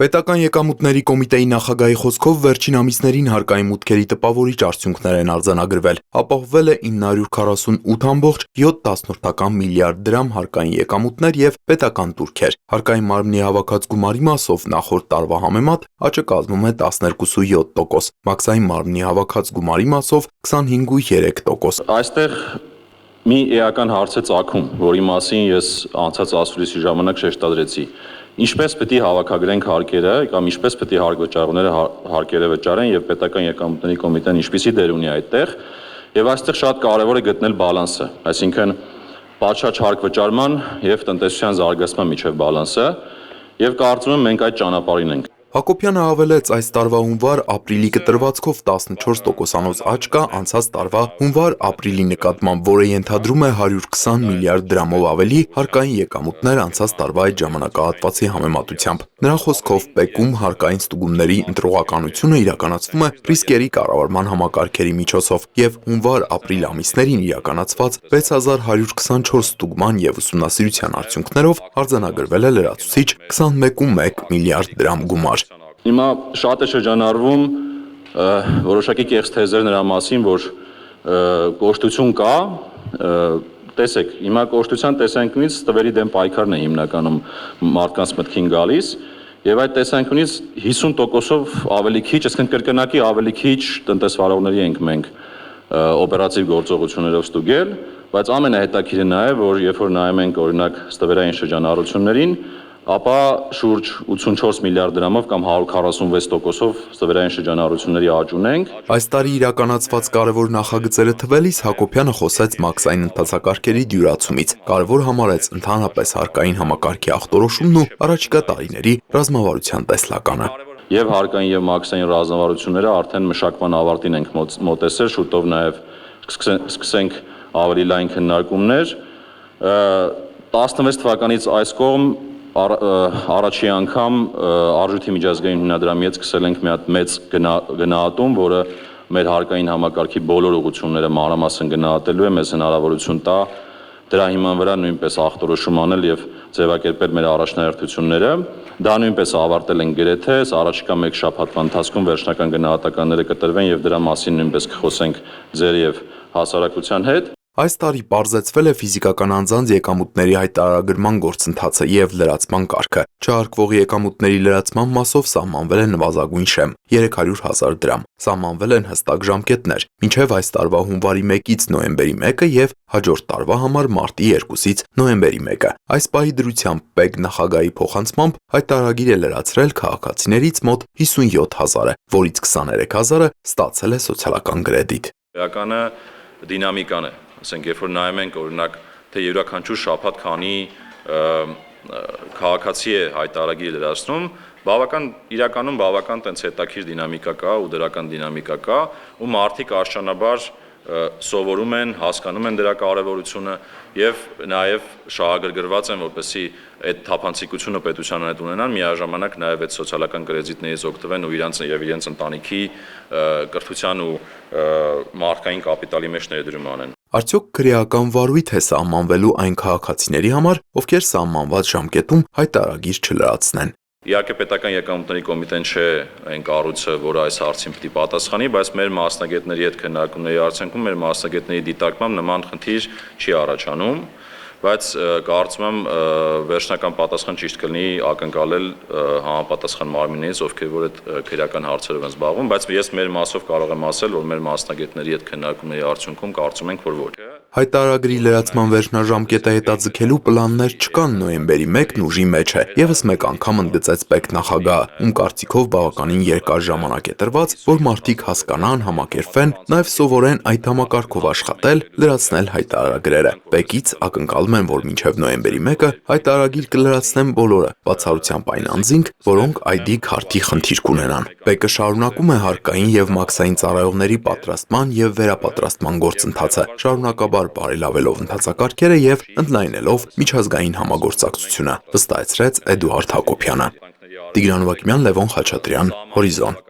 Պետական եկամուտների կոմիտեի նախագահի խոսքով վերջին ամիսներին հարկային մուտքերի տպավորիչ արդյունքներ են արձանագրվել, ապահովվել է 948.7 միլիարդ դրամ հարկային եկամուտներ և պետական տուրքեր, հարկային մարմնի հավաքած գումարի մասով նախորդ տարվա համեմատ աճը կազմում է 12.7%, մաքսային մարմնի հավաքած գումարի մասով 25.3%։ Այստեղ մի էական հարց է ծագում, որի մասին ես անցած ասուլիսի ժամանակ շեշտադրեցի։ Ինչպես պետք է հավաքագրենք հարկերը կամ ինչպես պետք է հարկվճարողները հարկերը վճարեն եւ պետական եկամուտների կոմիտեն ինչպիսի դեր ունի այդտեղ եւ այստեղ շատ կարեւոր է գտնել բալանսը, այսինքն պատշաճ հարկվճարման եւ տնտեսության զարգացման միջև բալանսը եւ կարծում եմ մենք այդ ճանապարհին ենք։ Հակոբյանը հավելեց, այս տարվա հունվար-ապրիլի կտրվածքով 14%-անոց աճ կա անցած տարվա հունվար-ապրիլի նկատմամբ, որը ենթադրում է 120 միլիարդ դրամով ավելի հարկային եկամուտներ անցած տարվա այդ ժամանակահատվածի համեմատությամբ։ Նրա խոսքով ՊԵԿ-ում հարկային ստուգումների ընտրողականությունը իրականացվում է ռիսկերի կառավարման համակարգերի միջոցով եւ հունվար-ապրիլ ամիսներին իրականացված 6124 ստուգման եւ ուսումնասիրության արդյունքներով արձանագրվել է լրացուցիչ 21.1 միլիարդ դրամ գումար։ Հիմա շատ է շրջանառվում որոշակի կեղծ թեզեր նրա մասին, որ կոշտություն կա, տեսեք, հիմա կոշտության տեսանկյունից տվերի դեմ պայքարն է հիմնականում մարդկանց մտքին գալիս, եւ այդ տեսանկյունից 50%-ով ավելի քիչ, այսինքն կրկնակի ավելի քիչ տնտեսվարողների ենք մենք օպերատիվ գործողություններով ստուգել, բայց ամենահետաքրքիրը նա է, որ երբ որ նայում ենք օրինակ ստվերային շրջանառություններին, ապա շուրջ 84 միլիարդ դրամով կամ 146%-ով ստվերային շրջանառությունների աճ ունենք։ Այս տարի իրականացված կարևոր նախագծերը թվելիս Հակոբյանը խոսեց մաքսային ընթացակարգերի դյուրացումից, կարևոր համարեց ընդհանրապես հարկային համակարգի ախտորոշումն ու առաջիկա տարիների ռազմավարության տեսլականը։ Եվ հարկային եւ մաքսային ռազմավարությունները արդեն մշակման ավարտին ենք մոտեցել, շուտով նաեւ սկսենք ավելի լայն քննարկումներ։ 16 թվականից այս կողմ առաջի անգամ Արժույթի միջազգային հիմնադրամի հետ սկսել ենք մի հատ մեծ գնահատում, որը մեր հարկային համակարգի բոլոր ուղղությունները մանրամասն գնահատելու է, մեզ հնարավորություն տա դրա հիման վրա նույնպես ախտորոշում անել եւ ձևակերպել մեր առաջնահերթությունները։ Դա նույնպես ավարտել ենք գրեթե, առաջիկա մեկ շաբաթվա ընթացքում վերջնական գնահատականները կտրվեն եւ դրա մասին նույնպես կխոսենք ձեր եւ հասարակության հետ։ Այս տարի պարզեցվել է ֆիզիկական անձանց եկամուտների հայտարարագրման գործընթացը եւ լրացման կարգը։ Չհարկվող եկամուտների լրացման մասով սահմանվել է նվազագույն շեմ 300.000 դրամ։ Սահմանվել են հստակ ժամկետներ՝ մինչև այս տարվա հունվարի 1-ից նոյեմբերի 1-ը եւ հաջորդ տարվա համար մարտի 2-ից նոյեմբերի 1-ը։ Այս պահի դրությամբ ՊԵԿ նախագահի փոխանցմամբ հայտարարագիր է լրացրել քաղաքացիներից մոտ 57.000-ը, որից 23.000-ը ստացել է սոցիալական կրեդիտ։ Էականը դինամիկան է, ասենք երբ որ նայում ենք օրինակ թե յուրաքանչյուր շաբաթ քանի քաղաքացի է հայտարարագիր լրացնում, իրականում բավական տենց հետաքրքիր դինամիկա կա ու դրական դինամիկա կա, ու մարդիկ արժանաբար սովորում են, հասկանում են դրա կարևորությունը եւ նաեւ շահագրգռված են, որպեսզի այդ թափանցիկությունը պետության հետ ունենան, միաժամանակ նաեւ այդ սոցիալական կրեդիտներից օգտվեն ու իրենց ընտանիքի կրթության ու մարդկային կապիտալի մեջ ներդրում անեն։ Արդյոք քրեական վարույթ է սահմանվելու այն քաղաքացիների համար, ովքեր սահմանված ժամկետում հայտարարագիր չլրացնեն։ Իհարկե պետական եկամուտների կոմիտեն չէ այն կառույցը, որը այս հարցին պետք է պատասխանի, բայց մեր մասնագետների հետ քննարկումների արդյունքում մեր մասնագետների դիտարկմամբ նման խնդիր չի առաջանում, բայց կարծում եմ վերջնական պատասխան ճիշտ կլինի ակնկալել համապատասխան մարմիններից, ովքեր որ այդ քրեական հարցերով են զբաղվում, բայց ես մեր մասով կարող եմ ասել, որ մեր մասնագետների հետ քննարկումների արդյունքում կարծում ենք, որ ոչ։ Հայտարարագրի լրացման վերջնաժամկետը հետաձգելու պլաններ չկան նոյեմբերի 1-ն ուժի մեջ է։ Եվս մեկ անգամ ընդգծեց ՊԵԿ նախագահը, ում կարծիքով բավականին երկար ժամանակ է տրված, որ մարդիկ հասկանան, համակերպվեն, նաև սովորեն այդ համակարգով աշխատել, լրացնել հայտարարագրերը։ ՊԵԿ-ից ակնկալում են, որ մինչև նոյեմբերի 1-ը հայտարարագիր կլրացնեն բոլորը, բացառությամբ այն անձինք, որոնք ID քարտի խնդիր կունենան։ ՊԵԿ-ը շարունակում է հարկային եւ մաքսային ծառայողների պատրաստման եւ վերապատրաստման գործընթացը, շարունակաբար բարելավելով ընթացակարգերը եւ ընդլայնելով միջազգային համագործակցությունը, վստահեցրեց Էդուարդ Հակոբյանը։ Տիգրան Վակիմյան, Լևոն Խաչատրյան, Հորիզոն։